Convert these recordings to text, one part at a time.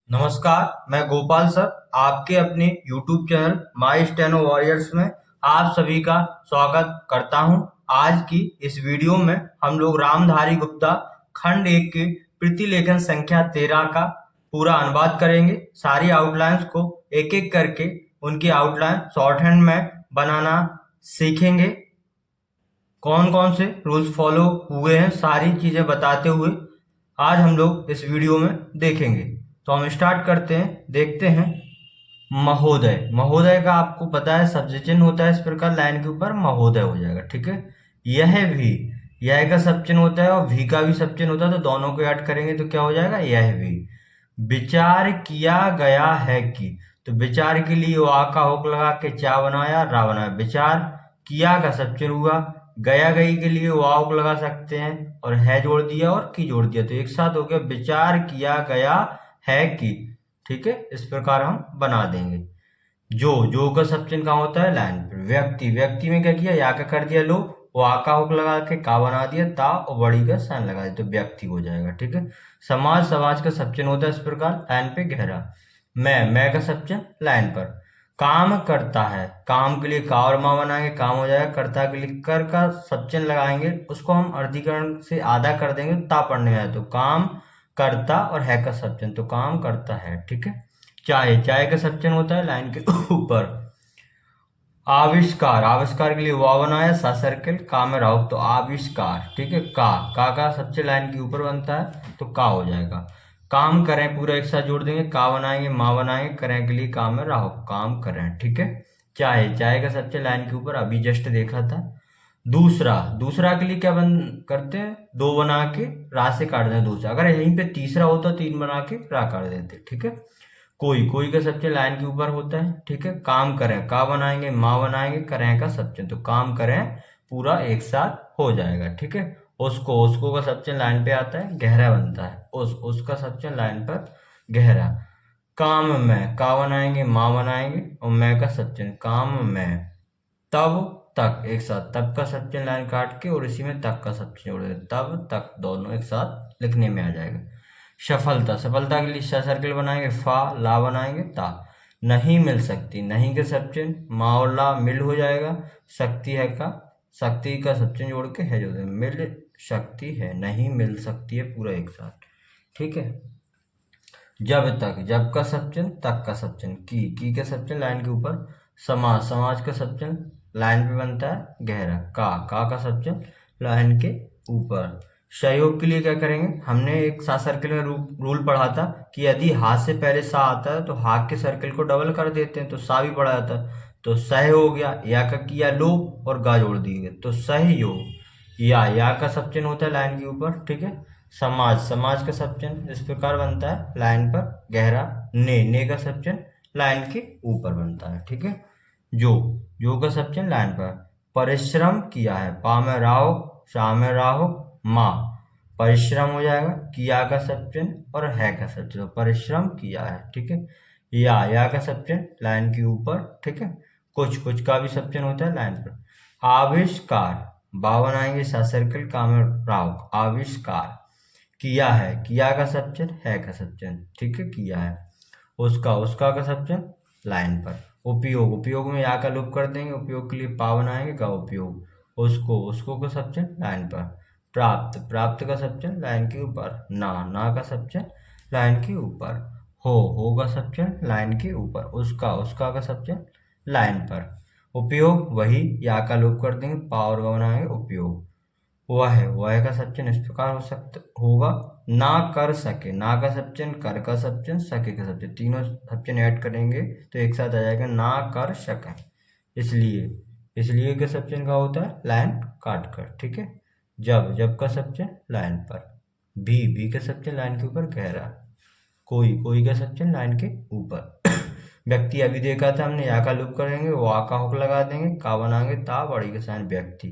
नमस्कार, मैं गोपाल सर आपके अपने YouTube channel my steno warriors में आप सभी का स्वागत करता हूं। आज की इस वीडियो में हम लोग रामधारी गुप्ता खंड 1 के प्रतिलेखन संख्या 13 का पूरा अनुवाद करेंगे। सारी आउटलाइंस को एक एक करके उनकी आउटलाइन शॉर्ट हैंड में बनाना सीखेंगे। कौन कौन से रूल्स फॉलो हुए हैं सारी चीजें बताते हुए आज हम लोग इस वीडियो में देखेंगे। तो हम स्टार्ट करते हैं, देखते हैं। महोदय, महोदय का आपको पता है सब्जेक्ट चिन्ह होता है, इस प्रकार लाइन के ऊपर महोदय हो जाएगा। ठीक है, यह भी, यह का सब चिन्ह होता है और भी का भी सब चिन्ह होता है, तो दोनों को ऐड करेंगे तो क्या हो जाएगा, यह भी। विचार किया गया है कि, तो विचार के लिए वा का होक लगा के चा बनाया, रा बनाया। विचार किया का सब चिन्ह हुआ, गया गई के लिए वाव लगा सकते हैं और है जोड़ दिया और की जोड़ दिया, तो एक साथ हो गया विचार किया गया है कि। ठीक है, इस प्रकार हम बना देंगे। जो का सब चिन्ह कहाँ होता है, लाइन पर। व्यक्ति, व्यक्ति में क्या किया, या का कर दिया लो, वा का हुक लगा के का बना दिया, ता और बड़ी का साइन लगा दिया, तो व्यक्ति हो जाएगा। ठीक है, समाज, समाज का सब चिन्ह होता है इस प्रकार लाइन पे गहरा। मैं का सब चिन्ह लाइन पर। काम करता है, काम के लिए का और माँ बनाएंगे, काम हो जाएगा। कर्ता के लिए कर का सब चिन्ह लगाएंगे, उसको हम अर्धीकरण से आधा कर देंगे, ता पढ़ने में आए तो काम करता और है का सब चिन्ह, तो काम करता है। ठीक है, चाय, चाय का सब चिन्ह होता है लाइन के ऊपर। आविष्कार, आविष्कार के लिए वाव बनाया, सा सर्किल, का में रहो तो आविष्कार। ठीक है, का सब चिन्ह लाइन के ऊपर बनता है तो का हो जाएगा। काम करें पूरा एक साथ जोड़ देंगे, का बनाएंगे, माँ बनाएंगे, करें के लिए काम में रहो, काम करें। ठीक है, चाय, चाय का सब चिन्ह लाइन के ऊपर अभी जस्ट देखा था। दूसरा, दूसरा के लिए क्या करते हैं, दो बना के रा से काट दें दूसरा, अगर यहीं पे तीसरा होता तीन बना के रा काट देते। ठीक है, कोई का सब चिन्ह लाइन के ऊपर होता है। ठीक है, काम करें, का बनाएंगे, माँ बनाएंगे, करें का सब चिन्ह, तो काम करें पूरा एक साथ हो जाएगा। ठीक है, उसको का सब चिन्ह लाइन पे आता है, गहरा बनता है, उसका सब चिन्ह लाइन पर गहरा। काम में, का बनाएंगे, माँ बनाएंगे और मैं का सब चिन्ह, काम में। तब तक एक साथ, तब का सब चिन्ह लाइन काट के और इसी में तक का सब चिन्ह जोड़ देंगे, तब तक दोनों एक साथ लिखने में आ जाएगा। सफलता, सफलता के लिए सा सर्किल बनाएंगे, फा ला बनाएंगे, ता। नहीं मिल सकती, नहीं के सब चिन्ह मा और ला मिल हो जाएगा। शक्ति है का, शक्ति का सब चिन्ह जोड़ के है जोड़ देंगे, मिल शक्ति है, नहीं मिल सकती है पूरा एक साथ। ठीक है, जब तक, जब का सब चिन्ह, तक का सब चिन्ह, की का सब चिन्ह लाइन के ऊपर। समाज, समाज का सब चिन्ह लाइन पे बनता है गहरा। का सब चिन्ह लाइन के ऊपर। सहयोग के लिए क्या करेंगे, हमने एक सा सर्किल में रूल पढ़ा था कि यदि हा से पहले सा आता है तो हा के सर्किल को डबल कर देते हैं, तो सा भी पढ़ा जाता है, तो सह हो गया, या का किया लो और गा जोड़ दिए तो सहयोग। या का सब चिन्ह होता है लाइन के ऊपर। ठीक है, समाज, समाज का सब चिन्ह इस प्रकार बनता है लाइन पर गहरा। ने का सब चिन्ह लाइन के ऊपर बनता है। ठीक है, जो का सब चिन्ह लाइन पर। परिश्रम किया है, पा में राहो, शा में राहो, माँ, परिश्रम हो जाएगा। किया का सब चिन्ह और है का सब चिन्ह, परिश्रम किया है। ठीक है, या का सब चिन्ह लाइन के ऊपर। ठीक है, कुछ का भी सब चिन्ह होता है लाइन पर। आविष्कार, बा बनाएंगे, सा सर्किल, का में राहो, आविष्कार। किया है, किया का सब चिन्ह, है का सब चिन्ह। ठीक है, किया है। उसका का सब चिन्ह लाइन पर। उपयोग, उपयोग में या का लूप कर देंगे, उपयोग के लिए पा बनाएंगे, का उपयोग। उसको का सब चिन्ह लाइन पर। प्राप्त, प्राप्त का सब चिन्ह लाइन के ऊपर। ना का सब चिन्ह लाइन के ऊपर। हो का सब चिन्ह लाइन के ऊपर। उसका का सब चिन्ह लाइन पर। उपयोग वही, या का लूप कर देंगे, पा और का बनाएंगे, उपयोग। वह का सब चिन्ह इस प्रकार हो सकता होगा। ना कर सके, ना का सब चिन्ह, कर का सब चिन्ह, सके का सब चिन्ह, तीनों सब चिन्ह ऐड करेंगे तो एक साथ आ जाएगा ना कर सके। इसलिए का सब चिन्ह का होता है लाइन काट कर। ठीक है, जब का सब चिन्ह लाइन पर। भी का सब चिन्ह लाइन के ऊपर गहरा। कोई का सब चिन्ह लाइन के ऊपर। व्यक्ति अभी देखा था हमने, या का लूप करेंगे, वा का हुक लगा देंगे, का बनाएंगे, ता बड़ी के साइन व्यक्ति।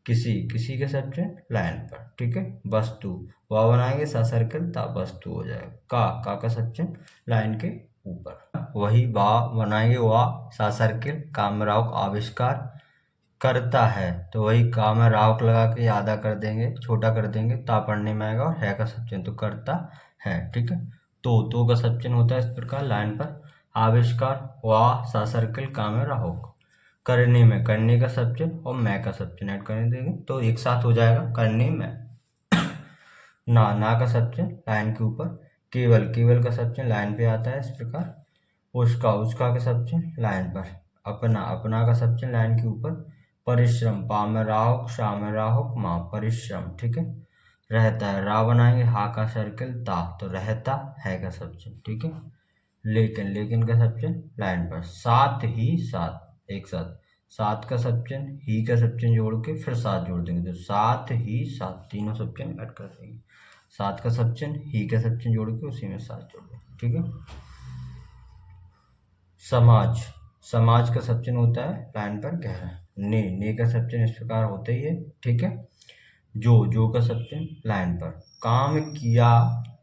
किसी के सब चिन्ह लाइन पर। ठीक है, वस्तु, वा बनाएंगे, सा सर्कल, ता वस्तु हो जाएगा। का सब चिन्ह लाइन के ऊपर। वही वा बनाएंगे, वा सा सर्कल, काम राउक, आविष्कार करता है, तो वही काम राउक लगा के आधा कर देंगे, छोटा कर देंगे, ता पढ़ने में आएगा और है का सब चिन्ह तो करता है। ठीक है, तो का सब चिन्ह होता है इस प्रकार लाइन पर। आविष्कार वाह सा सर्किल का में राहोग। करने में करने का सब चिन्ह और मैं का सब चिन्ह ऐड करने देंगे तो एक साथ हो जाएगा करने में। ना का सब चिन्ह लाइन के ऊपर। केवल केवल का सब चिन्ह लाइन पे आता है इस प्रकार। उसका का सब चिन्ह लाइन पर। अपना अपना का सब चिन्ह लाइन के ऊपर। परिश्रम पा में राहोग शा में राहोग माँ परिश्रम, ठीक है। रहता है रा बनाएंगे हा का सर्किल ता तो रहता है का सब चिन्ह, ठीक है। लेकिन लेकिन का सब चिन्ह लाइन पर। साथ ही साथ एक साथ सात का सब चिन्ह ही का सब चिन्ह जोड़ के फिर सात जोड़ देंगे तो साथ ही सात तीनों सब चिन्ह ऐड कर देंगे। सात का सब चिन्ह ही का सब चिन्ह जोड़ के उसी में सात जोड़ देंगे, ठीक है। समाज समाज का सब चिन्ह होता है लाइन पर गहरा। ने का सब चिन्ह इस प्रकार होता ही है, ठीक है। जो का सब चिन्ह लाइन पर। काम किया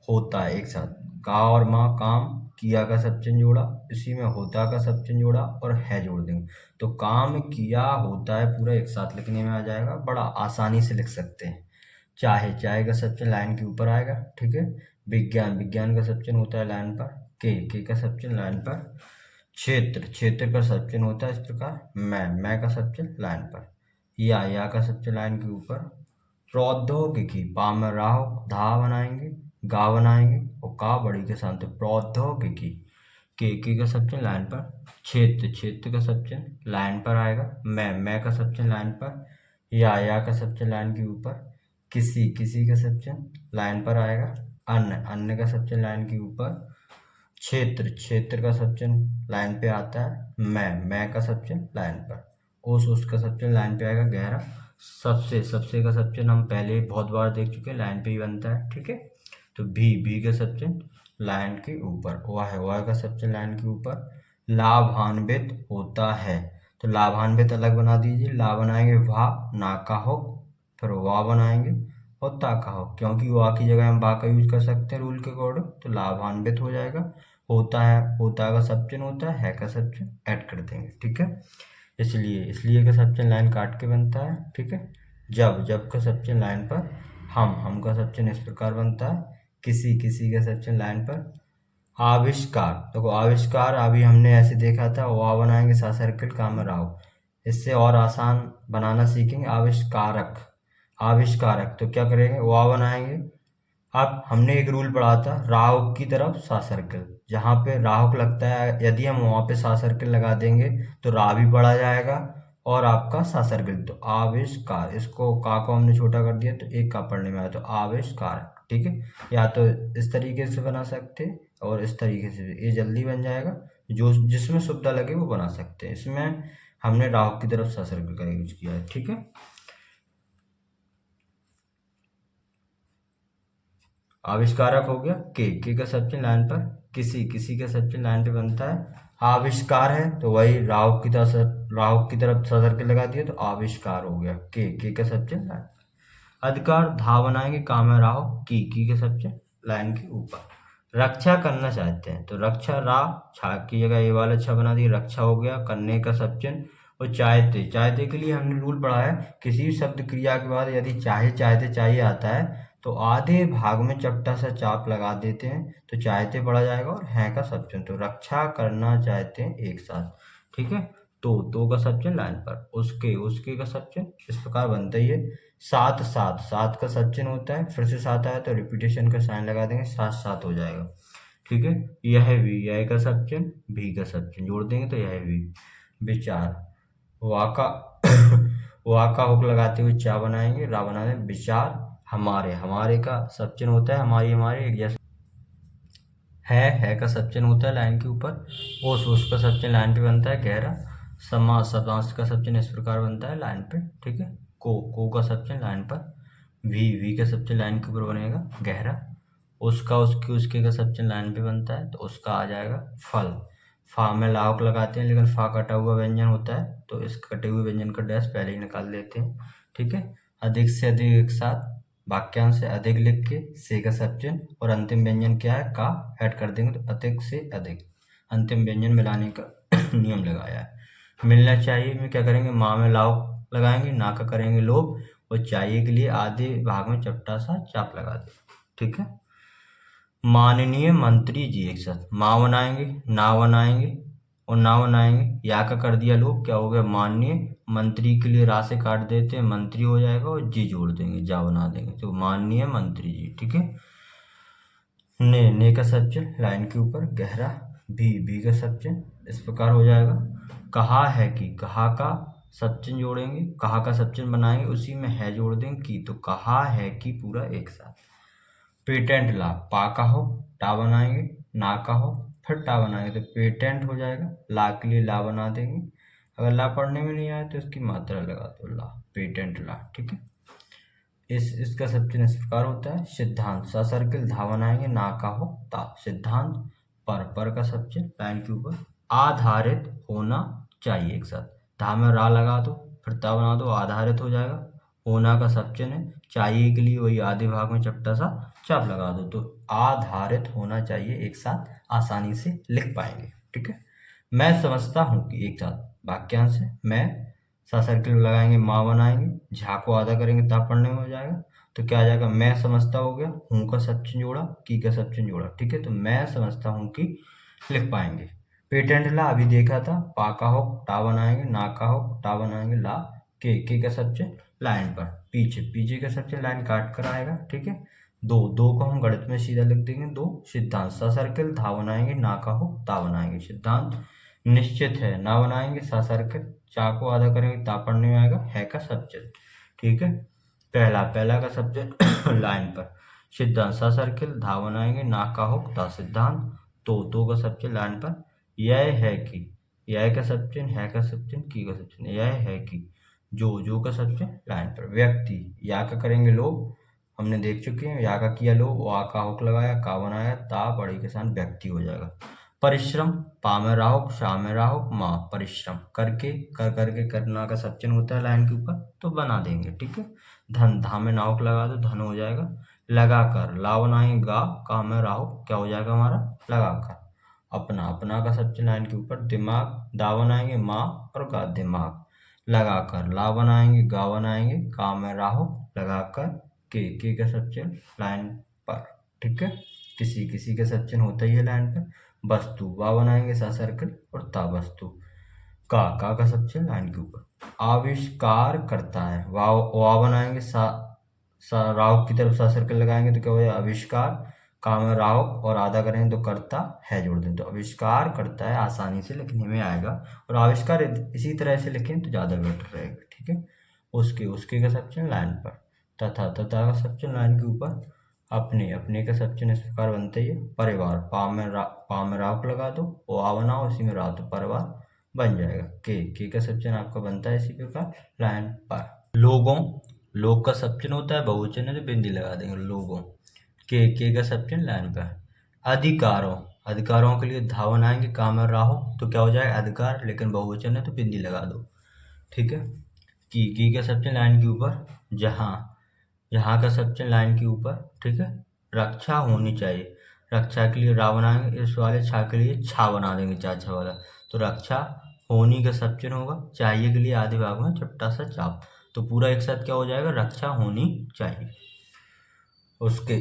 होता है एक साथ का और माँ काम किया का सब चिन्ह जोड़ा इसी में होता का सब चिन्ह जोड़ा और है जोड़ देंगे तो काम किया होता है पूरा एक साथ लिखने में आ जाएगा, बड़ा आसानी से लिख सकते हैं। चाहे चाहे का सब चिन्ह लाइन के ऊपर आएगा, ठीक है। विज्ञान विज्ञान का सब चिन्ह होता है लाइन पर। के का सब चिन्ह लाइन पर। क्षेत्र क्षेत्र का सब चिन्ह होता है इस प्रकार। मैं का सब चिन्ह लाइन पर। या का सब चिन्ह लाइन के ऊपर। प्रौद्योगिकी पा में राह धा बनाएंगे गा बनाएंगे और का बड़ी के साथ प्रौद्योगिकी। के का सब चिन्ह लाइन पर। क्षेत्र क्षेत्र का सब चिन्ह लाइन पर आएगा। मैं का सब चिन्ह लाइन पर। या का सब चिन्ह लाइन के ऊपर। किसी का सब चिन्ह लाइन पर आएगा। अन्य अन्य का सब चिन्ह लाइन के ऊपर। क्षेत्र क्षेत्र का सब चिन्ह लाइन पे आता है। मैं का सब चिन्ह लाइन पर। उसका सब चिन्ह लाइन पे आएगा गहरा। सबसे का सब चिन्ह हम पहले ही बहुत बार देख चुके हैं लाइन पे ही बनता है, ठीक है। तो भी का सब चिन्ह लाइन के ऊपर। वाह का सब चिन्ह लाइन के ऊपर। लाभान्वित होता है तो लाभान्वित अलग बना दीजिए। ला बनाएंगे वाह ना का हो फिर वाह बनाएंगे और ता का हो क्योंकि वाह की जगह हम बा का यूज कर सकते हैं रूल के अकॉर्डिंग तो लाभान्वित हो जाएगा। होता है होता का सब चिन्ह होता है का सब चिन्ह ऐड कर देंगे, ठीक है। इसलिए का सब चिन्ह लाइन काट के बनता है, ठीक है। जब का सब चिन्ह लाइन पर। हम का सब चिन्ह इस प्रकार बनता है। किसी का सब चिन्ह लाइन पर। आविष्कार देखो आविष्कार अभी हमने ऐसे देखा था वाह बनाएंगे सा सर्किल काम में राव। इससे और आसान बनाना सीखेंगे आविष्कारक। आविष्कारक तो क्या करेंगे वाह बनाएंगे। अब हमने एक रूल पढ़ा था राहुक की तरफ सा सर्किल। जहाँ पे राहुक लगता है यदि हम वहाँ पे सा सर्किल लगा देंगे तो रा भी पढ़ा जाएगा और आपका सा सर्किल। तो आविष्कार इसको का को हमने छोटा कर दिया तो एक का पढ़ने में आया तो आविष्कार, ठीक है। या तो इस तरीके से बना सकते और इस तरीके से ये जल्दी बन जाएगा। जो जिसमें सुविधा लगे वो बना सकते हैं। इसमें हमने राहुक की तरफ सा सर्किल का यूज किया है, ठीक है। आविष्कारक हो गया के का सब चिन्ह लाइन पर। किसी का सब चिन्ह लाइन पे बनता है। आविष्कार है तो वही राहुक की तरफ सा सर्किल लगा दिया तो आविष्कार हो गया के का सब चिन्ह लाइन। अधिकार धा बनाएंगे काम है राहो की का सब चिन्ह लाइन के ऊपर। रक्षा करना चाहते हैं तो रक्षा रा छा की जगह ये वाला छा बना दिया रक्षा हो गया करने का सब चिन्ह। और चाहते के लिए हमने रूल पढ़ा है किसी भी शब्द क्रिया के बाद यदि चाहते चाहिए आता है तो आधे भाग में चपटा सा चाप लगा देते हैं तो चाहते पढ़ा जाएगा और हैं का सब चिन्ह तो रक्षा करना चाहते हैं एक साथ, ठीक है। तो का सब चिन्ह लाइन पर। उसके का सब चिन्ह इस प्रकार बनता ही है। सात का सब चिन्ह होता है फिर से सात आया तो रिपीटेशन का साइन लगा देंगे सात सात हो जाएगा, ठीक है। यह का सब चिन्ह भी का सब चिन्ह जोड़ देंगे तो यह भी। विचार वाका वाका हुक लगाते हुए चा बनाएंगे रा बना देंगे विचार। हमारे का सब चिन्ह होता है हमारे एक जैसा। है का सब चिन्ह होता है लाइन के ऊपर। उसका सब चिन्ह लाइन पे बनता है गहरा। समास का सब चिन्ह इस प्रकार बनता है लाइन पे, ठीक है। को का सब चिन्ह लाइन पर। वी का सब चिन्ह लाइन के ऊपर बनेगा गहरा। उसके का सब चिन्ह लाइन पे बनता है तो उसका आ जाएगा फल। फा में लाहुक लगाते हैं लेकिन फा कटा हुआ व्यंजन होता है तो इस कटे हुए व्यंजन का डैश पहले ही निकाल देते हैं, ठीक है। अधिक से अधिक एक साथ वाक्यांश से अधिक लिख के से का सब चिन्ह और अंतिम व्यंजन क्या है का ऐड कर देंगे तो अधिक से अधिक अंतिम व्यंजन मिलाने का नियम लगाया है। मिलना चाहिए में क्या करेंगे माँ में लाव लगाएंगे ना का करेंगे लोभ और चाहिए के लिए आधे भाग में चपटा सा चाप लगा दें, ठीक है। माननीय मंत्री जी, एक साथ माँ बनाएंगे, ना बनाएंगे और ना बनाएंगे, या का कर दिया लोग, क्या हो गया माननीय मंत्री के लिए रा से काट देते हैं, मंत्री हो जाएगा और जी जोड़ देंगे, जा बना देंगे, तो माननीय मंत्री जी। ठीक है। ने का सब्जेक्ट लाइन के ऊपर गहरा, भी का सब्जेक्ट इस प्रकार हो जाएगा। कहा है कि, कहा का सब्जेक्ट जोड़ेंगे, कहा का सब्जेक्ट बनाएंगे, उसी में है जोड़ देंगे की, तो कहा है कि पूरा एक साथ। पेटेंट ला, पा का हो टा बनाएंगे, ना का हो फिर टा बनाएंगे, तो पेटेंट हो जाएगा, ला के लिए ला बना देंगे, अगर ला पढ़ने में नहीं आए तो इसकी मात्रा लगा दो ला, पेटेंट ला। ठीक है। इसका सब्जेक्ट इस प्रकार होता है। सिद्धांत, सा सर्किल, धा बनाएंगे, ना का हो ता, सिद्धांत। पर का सब्जेक्ट लाइन के ऊपर आधारित होना चाहिए, एक साथ धा में रा लगा दो, फिर ता बना दो, आधारित हो जाएगा। होना का सब्जेक्ट है, चाहिए के लिए वही आधे भाग में चपटा सा चाप लगा दो, तो आधारित होना चाहिए, एक साथ आसानी से लिख पाएंगे। ठीक है। मैं समझता हूँ कि, एक साथ वाक्यांश है, मैं सा सर्किल लगाएंगे, माँ बनाएंगे, झा को आधा करेंगे ता पढ़ने में हो जाएगा, तो क्या आ जाएगा, मैं समझता हो गया, हूँ का सब्जेक्ट जोड़ा, की का सब्जेक्ट जोड़ा। ठीक है। तो मैं समझता हूँ कि लिख पाएंगे। पेटेंट ला अभी देखा था, पा का हो टा बनाएंगे, ना का हो टा बनाएंगे, ला के का सब्जेक्ट लाइन पर, पीछे पीछे का सब्जेक्ट लाइन काट कर आएगा। ठीक है। दो को हम गणित में सीधा लिख देंगे, दो सिद्धांत, सा सर्किल, धा बनाएंगे, ना का हो ता बनाएंगे, सिद्धांत। निश्चित है, ना बनाएंगे, सा सर्किल, चा को आधा करेंगे, ता पढ़ने में आएगा, है का सब्जेक्ट। ठीक है। पहला का सब्जेक्ट लाइन पर, सिद्धांत, सा सर्किल, धा बनाएंगे, ना का हो ता, सिद्धांत। तो का सब्जेक्ट लाइन पर, यह है कि, यह का सब्जेक्ट, है का सब्जेक्ट, की का सब्जेक्ट, यह है कि, जो का सब्जेक्ट लाइन पर। व्यक्ति, या का करेंगे लोग, हमने देख चुके हैं, या का किया लोग, वा का हुक लगाया, का बनाया, ता बड़ी के साथ व्यक्ति हो जाएगा। परिश्रम, पा में राहुक, शा में राहुक, माँ, परिश्रम करके, करके करना का सब्जेक्ट होता है लाइन के ऊपर, तो बना देंगे। ठीक है। धन, धा में नाहुक लगा दो, धन हो जाएगा। लगा कर, ला बनाएंगे, गा, का में राहुक, क्या हो जाएगा हमारा, लगा कर। अपना का सब्जेक्ट लाइन के ऊपर, दिमाग, दा बनाएंगे, माँ और गा, दिमाग। लगा कर, ला बनाएंगे, गा बनाएंगे, का में राहुक, लगा कर, के का सब्जेक्ट लाइन पर। ठीक है। किसी का सब्जेक्ट होता ही है लाइन पर। वस्तु, वा बनाएंगे, सा सर्कल और ता, वस्तु। का सब्जेक्ट लाइन के ऊपर। आविष्कार करता है, वा बनाएंगे, सा राव की तरफ सा सर्कल लगाएंगे, तो क्या हो जाएगा, आविष्कार। का में राव और आधा करेंगे तो करता है जोड़ दें, तो आविष्कार करता है, आसानी से लिखने में आएगा। और आविष्कार इसी तरह से लिखें तो ज़्यादा बेटर रहेगा। ठीक है। उसके का सब्जेक्ट लाइन पर। तथा का सब्जेक्ट लाइन के ऊपर। अपने का सब्जेक्ट इस प्रकार बनते ही है। परिवार, पा में राव लगा दो, वो आ बनाओ, इसी में राव, तो परिवार बन जाएगा। के का सब्जेक्ट आपका बनता है इसी प्रकार लाइन पर। लोगों, लोग का सब्जेक्ट होता है बहुवचन है, तो बिंदी लगा देंगे, लोगों। के का सब्जेक्ट लाइन पर। अधिकारों, अधिकारों के लिए धा बनाएंगे, काम में राहो, तो क्या हो जाएगा, अधिकार, लेकिन बहुवचन है तो बिंदी लगा दो। ठीक है। की का सब्जेक्ट लाइन के ऊपर। जहाँ का सब्जेक्ट लाइन के ऊपर। ठीक है। रक्षा होनी चाहिए, रक्षा के लिए रा बनाएंगे, इस वाले छा के लिए छा बना देंगे, छा वाला, तो रक्षा होनी का सब्जेक्ट होगा, चाहिए के लिए आधे भाग में छोटा सा चाप, तो पूरा एक साथ क्या हो जाएगा, रक्षा होनी चाहिए। उसके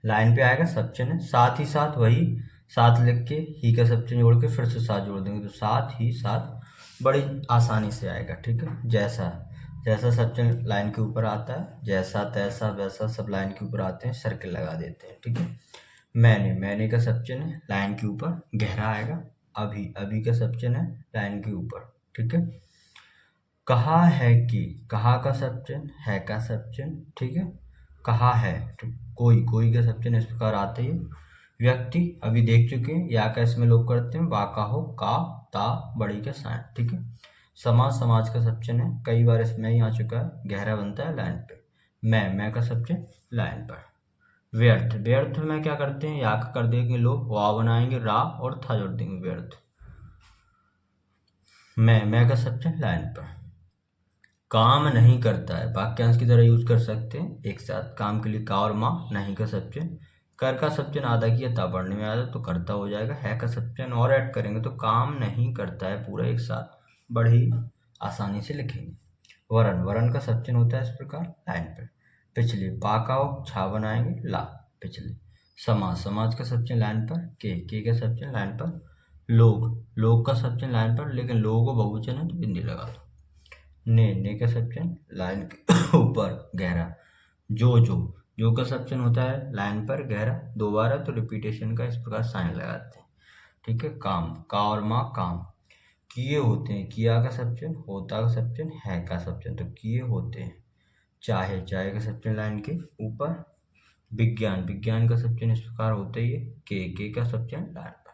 लाइन पे आएगा सब्जेक्ट है, साथ ही साथ, वही साथ लिख के ही का सब्जेक्ट जोड़ के फिर से साथ जोड़ देंगे, तो साथ ही साथ बड़ी आसानी से आएगा। ठीक है। जैसा, जैसा सब्जेक्ट लाइन के ऊपर आता है, जैसा तैसा वैसा सब लाइन के ऊपर आते हैं, सर्कल लगा देते हैं। ठीक है। मैंने का सब्जेक्ट है लाइन के ऊपर, गहरा आएगा। अभी का सब्जेक्ट है लाइन के ऊपर। ठीक है। कहा है कि, कहा का सब्जेक्ट, है का सब्जेक्ट। ठीक है। कहा है, तो कोई का सब्जेक्ट इस प्रकार आते ही। व्यक्ति अभी देख चुके हैं, या का इसमें लोग करते हैं, वा का हो, का, ता बड़ी के साइन। ठीक है। समाज का सब्जेक्ट है, कई बार इसमें ही आ चुका है, गहरा बनता है लाइन पे। मैं का सब्जेक्ट लाइन पर। व्यर्थ में क्या करते हैं, या का कर देंगे लोग, वा बनाएंगे, रा और था जोड़ देंगे, व्यर्थ। मैं का सब्जेक्ट लाइन पर। काम नहीं करता है, वाक्यांश की तरह यूज कर सकते हैं एक साथ, काम के लिए का और माँ, नहीं का सब्जेक्ट। कर का सब्जेक्ट आधा किया, ता पढ़ने में आया तो करता हो जाएगा, है का सब्जेक्ट और ऐड करेंगे तो काम नहीं करता है, पूरा एक साथ बड़ी आसानी से लिखेंगे। वरण का सब्जेक्ट होता है इस प्रकार लाइन पर। पिछले, पा का हो, छा बनाएंगे, ला, पिछले। समाज, समाज का सब चिन्ह लाइन पर के का सब चिन्ह लाइन पर लोग, लोग का सब चिन्ह लाइन पर, लेकिन लोगों को बहुवचन है तो बिंदी लगा दो। ने का सब चिन्ह लाइन के ऊपर गहरा। जो का सब चिन्ह होता है लाइन पर गहरा, दो बार है तो रिपीटेशन का इस प्रकार साइन लगाते हैं। ठीक है। काम, का और माँ काम। किए होते हैं, किया का सब चिन्ह, होता का सब चिन्ह, है का सब चिन्ह, तो किए होते हैं। चाहे, चाहे का सब चिन्ह लाइन के ऊपर। विज्ञान, विज्ञान का सब चिन्ह इस प्रकार होते ही है के का सब चिन्ह लाइन पर।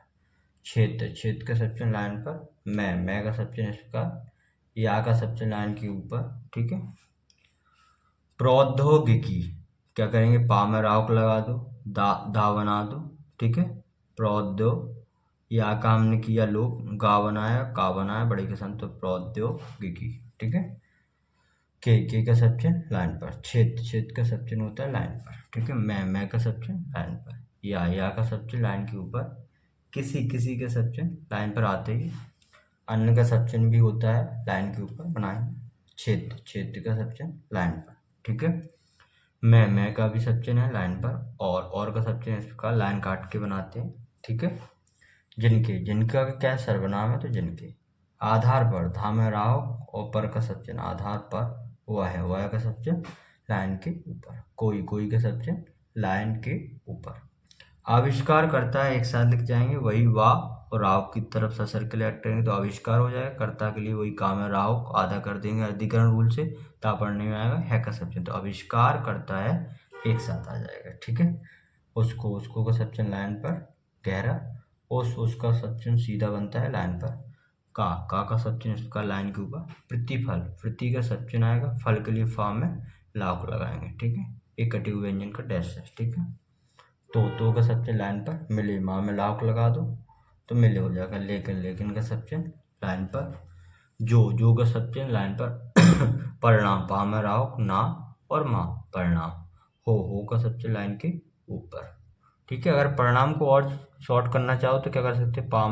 क्षेत्र, क्षेत्र का सब चिन्ह लाइन पर। मैं का सब चिन्ह इस प्रकार, या का सब चिन्ह लाइन के ऊपर। ठीक है। प्रौद्योगिकी, क्या करेंगे, पा में राउक लगा दो, दा बना दो। ठीक है। प्रौद्यो, या का हमने किया लोग, गा बनाया, का बनाया, बड़े के साथ, तो प्रौद्योगिकी। ठीक है। के का सब चिन्ह लाइन पर। क्षेत्र, क्षेत्र का सब चिन्ह होता है लाइन पर। ठीक है। मैं का सब चिन्ह लाइन पर। या का सब चिन्ह लाइन के ऊपर। किसी का सब चिन्ह लाइन पर आते ही। अन्य का सब चिन्ह भी होता है लाइन के ऊपर बनाएंगे। क्षेत्र, क्षेत्र का सब चिन्ह लाइन पर। ठीक है। मैं का भी सब चिन्ह है लाइन पर, और का सब चिन्ह इस प्रकार लाइन काट के बनाते हैं। ठीक है। जिनके, जिनका क्या है, सर्वनाम है तो जिनके। आधार पर, धा में राव और पर का सब चिन्ह, आधार पर वह का सब चिन्ह लाइन के ऊपर। कोई का सब चिन्ह लाइन के ऊपर। आविष्कार करता है एक साथ लिख जाएंगे, वही वाह और राव की तरफ सा सर्कल ऐड करेंगे तो आविष्कार हो जाएगा। कर्ता के लिए वही काम है, राव को आधा कर देंगे अधिकरण रूल से, ता पढ़ने में आएगा, है का सब चिन्ह, तो आविष्कार करता है एक साथ आ जाएगा। ठीक है। उसको का सब चिन्ह लाइन पर गहरा, उसका सब चिन्ह सीधा बनता है लाइन पर। का सब चिन्ह इसका लाइन के ऊपर। प्रतिफल, प्रति का सब चिन्ह आएगा, फल के लिए फा में लाख लगाएंगे। ठीक है। एक कटे हुए व्यंजन का डैश है। ठीक है। तो का सब चिन्ह लाइन पर। मिले, माँ में लाख लगा दो तो मिले हो जाएगा। लेकिन का सब चिन्ह लाइन पर। जो का सब चिन्ह लाइन पर। परिणाम, पा में राव ना और माँ, परिणाम। हो का सब चिन्ह लाइन के ऊपर। ठीक है। अगर परिणाम को और शॉर्ट करना चाहो तो क्या कर सकते हैं, पा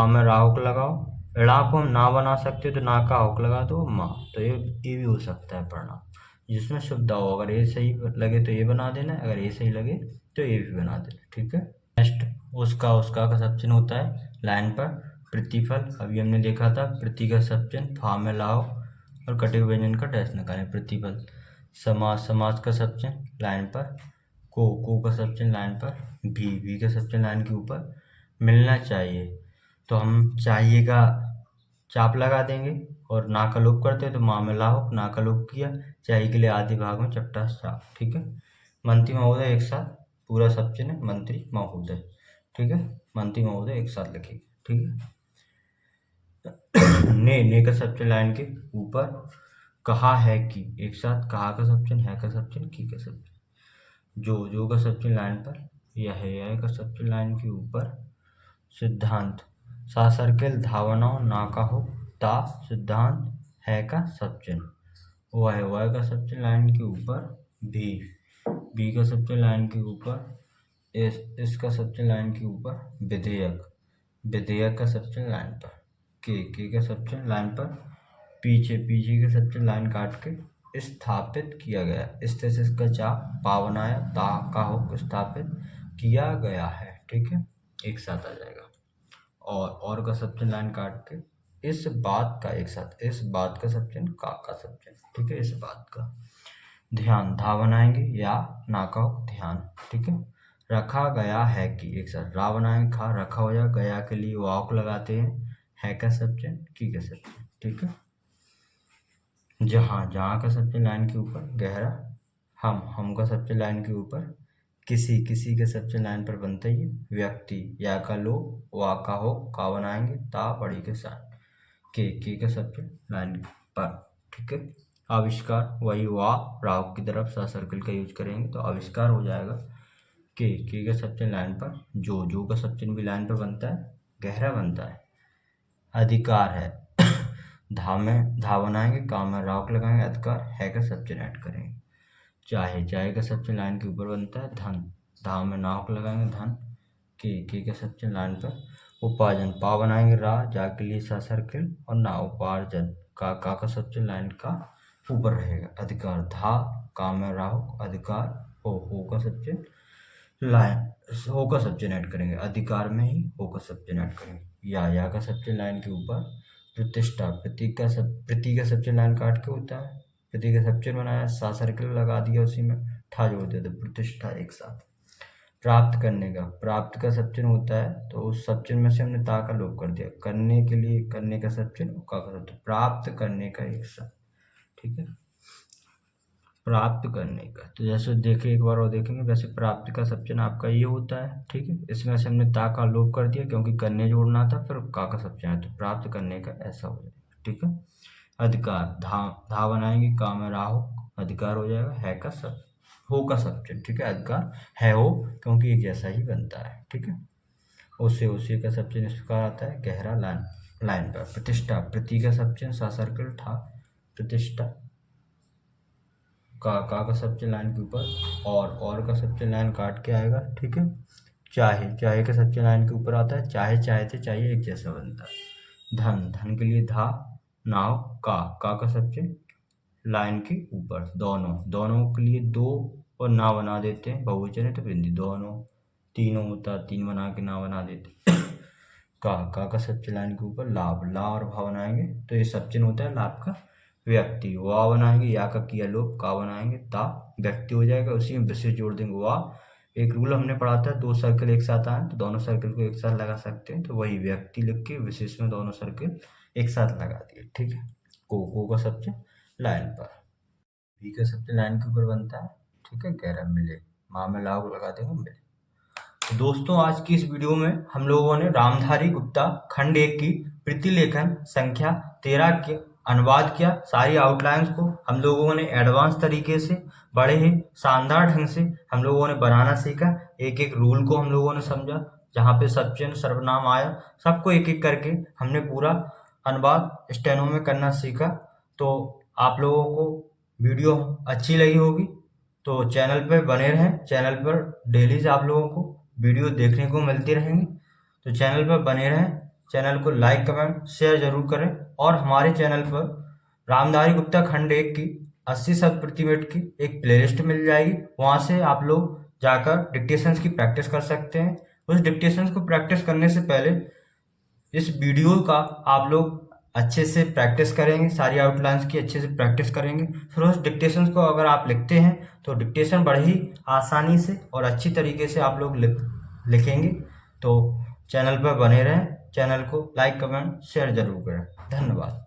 में राव को लगाओ। ड़ा को हम ना बना सकते तो ना का होक लगा दो माँ, तो ये भी हो सकता है परिणाम, जिसमें सुविधा हो। अगर ये सही लगे तो ये बना देना, अगर ये सही लगे तो ये भी बना देना। ठीक है। नेक्स्ट, उसका का सब चिन्ह होता है लाइन पर। प्रतिफल, अभी हमने देखा था, प्रति का सब चिन्ह, फा में लाओ और कटे हुए व्यंजन का डैश निकालें, प्रतिफल। समाज का सब चिन्ह लाइन पर। को का सब चिन्ह लाइन पर। भी का सब चिन्ह लाइन के ऊपर। मिलना चाहिए तो हम चाहिए का चाप लगा देंगे, और ना का लोप करते हैं तो माँ में लाओ, ना का लोप किया, चाहिए के लिए आधे भाग में चट्टा चाप। ठीक है। मंत्री महोदय एक साथ पूरा सब चिन्ह है, मंत्री महोदय। ठीक है। मंत्री महोदय एक साथ लिखिए। ठीक है। ने का सब चिन्ह लाइन के ऊपर। कहा है कि, एक साथ, कहा का सब चिन्ह, है का सब चिन्ह, की का सब चिन्ह। जो का सब चिन्ह लाइन पर। यह का सब चिन्ह लाइन के ऊपर। सिद्धांत, सा सर्किल, धावनाओं, ना का हो, ता सिद्धांत, है का सब चिन्ह, वह का सब चिन्ह लाइन के ऊपर। भी का सब चिन्ह लाइन के ऊपर। इसका सब चिन्ह लाइन के ऊपर। विधेयक का सब चिन्ह लाइन पर। के का सब चिन्ह लाइन पर। पीछे का सब चिन्ह लाइन काट के स्थापित किया गया, स्थित का चा, पा बनाया, ता का हो, स्थापित किया गया है। ठीक है। एक साथ आ जाएगा। और का सब चिन्ह लाइन काट के इस बात का, एक साथ, इस बात का सब चिन्ह, का सब चिन्ह। ठीक है। इस बात का। ध्यान, धा बनाएंगे, या ना का हो, ध्यान। ठीक है। रखा गया है कि, एक साथ, रा बनाएंगे, खा, रखा हो जाएगा, गया के लिए वाक लगाते हैं, है का सब चिन्ह, की का सब चिन्ह। ठीक है। जहाँ का सब चिन्ह लाइन के ऊपर गहरा। हम का सब चिन्ह लाइन के ऊपर। किसी के सब चिन्ह लाइन पर बनता ही है। व्यक्ति, या का लो, वा का हो, का बनाएंगे, ता बड़ी के साथ, के का सब चिन्ह लाइन पर। ठीक है। आविष्कार, वही वाह राव की तरफ सा सर्कल का यूज करेंगे तो आविष्कार हो जाएगा। के का सब चिन्ह लाइन पर। जो का सब चिन्ह भी लाइन पर बनता है, गहरा बनता है। अधिकार है, धा बनाएंगे, काम में राव लगाएंगे, अधिकार, है का सब चिन्ह ऐड करेंगे। चाहे का सब चिन्ह लाइन के ऊपर बनता है। धन, धा में नाक लगाएंगे, धन, के का सब चिन्ह लाइन पर। उपार्जन, पा बनाएंगे, रा, जा के लिए सा सर्कल, और ना, उपार्जन, का सब चिन्ह लाइन का ऊपर रहेगा। अधिकार, धा, काम में राव, अधिकार, हो का सब्जेक्ट, लाइन हो का सब्जेक्ट ऐड करेंगे, अधिकार में ही हो का सब्जेक्ट ऐड करेंगे। या का सब्जेक्ट लाइन के ऊपर, प्रतिष्ठा प्रति का सब्जेक्ट लाइन काट के होता है, प्रति का सब्जेक्ट बनाया, सा सर्कल लगा दिया, उसी में ठा जोड़ दिया, तो प्रतिष्ठा एक साथ। प्राप्त करने का, प्राप्त का सब्जेक्ट होता है तो उस सब्जेक्ट में से हमने ता का लोप कर दिया, करने के लिए करने का सब्जेक्ट का सब्जेक्ट, प्राप्त करने का एक साथ, ठीक है। प्राप्त करने का, तो जैसे देखे एक बार और देखेंगे, वैसे प्राप्त का सब्जेक्ट आपका ये होता है, ठीक है। इसमें से हमने ता का लोप कर दिया क्योंकि करने जोड़ना था, फिर का सब्जेक्ट है, तो प्राप्त करने का ऐसा हो जाएगा, ठीक है। अधिकार, धा बनाएंगे, का में राहु, अधिकार हो जाएगा, है का सब हो का सब्जेक्ट, ठीक है। अधिकार है हो क्योंकि एक जैसा ही बनता है, ठीक है। उसे का सब्जेक्ट इस प्रकार आता है, गहरा लाइन पर। प्रतिष्ठा, प्रति का सब्जेक्ट सा सर्कल ठा, प्रतिष्ठा, का सब्जेक्ट लाइन के ऊपर, और का सब्जेक्ट लाइन काट के आएगा, ठीक है। चाहे का सब्जेक्ट लाइन के ऊपर आता है, चाहते चाहिए एक जैसा बनता है। धन के लिए धा, नाव, का सब्जेक्ट लाइन के ऊपर, दोनों के लिए दो और ना बना देते हैं, बहुवचन है तो बिंदी, दोनों, तीनों होता, तीन बना के ना बना देते। का सब्जेक्ट लाइन के ऊपर, लाभ, ला और भा बनाएंगे तो ये सब्जेक्ट होता है लाभ का व्यक्ति, वा बनाएंगे, या का किया लोप, का बनाएंगे, ता व्यक्ति हो जाएगा, उसी में विशेष जोड़ देंगे वा। एक रूल हमने पढ़ा था, दो सर्कल एक साथ आए तो दोनों सर्कल को एक साथ लगा सकते हैं, तो वही व्यक्ति लिख के विशेष में दोनों सर्कल एक साथ लगा दिए, ठीक है। को का सब्जेक्ट लाइन पर, भी का सब्जेक्ट लाइन के ऊपर बनता है, ठीक है। गहरा मिले, माँ में लाभ लगा देंगे, मिले। तो दोस्तों आज की इस वीडियो में हम लोगों ने रामधारी गुप्ता खंड 1 की प्रतिलेखन संख्या 13 के अनुवाद किया। सारी आउटलाइंस को हम लोगों ने एडवांस तरीके से बड़े ही शानदार ढंग से हम लोगों ने बनाना सीखा। एक एक रूल को हम लोगों ने समझा, जहाँ पे सब्जेक्ट सर्वनाम आया सबको एक एक करके हमने पूरा अनुवाद स्टेनो में करना सीखा। तो आप लोगों को वीडियो अच्छी लगी होगी तो चैनल पर बने रहें। चैनल पर डेली से आप लोगों को वीडियो देखने को मिलती रहेंगी, तो चैनल पर बने रहें। चैनल को लाइक कमेंट शेयर जरूर करें, और हमारे चैनल पर रामधारी गुप्ता खंड 1 की 80 शब्द प्रति मिनट की एक प्लेलिस्ट मिल जाएगी, वहाँ से आप लोग जाकर डिक्टेशंस की प्रैक्टिस कर सकते हैं। उस डिक्टेशंस को प्रैक्टिस करने से पहले इस वीडियो का आप लोग अच्छे से प्रैक्टिस करेंगे, सारी आउटलाइंस की अच्छे से प्रैक्टिस करेंगे, फिर उस डिक्टेशंस को अगर आप लिखते हैं तो डिक्टेशन बड़े ही आसानी से और अच्छी तरीके से आप लोग लिखेंगे। तो चैनल पर बने रहें, चैनल को लाइक कमेंट शेयर जरूर करें। धन्यवाद।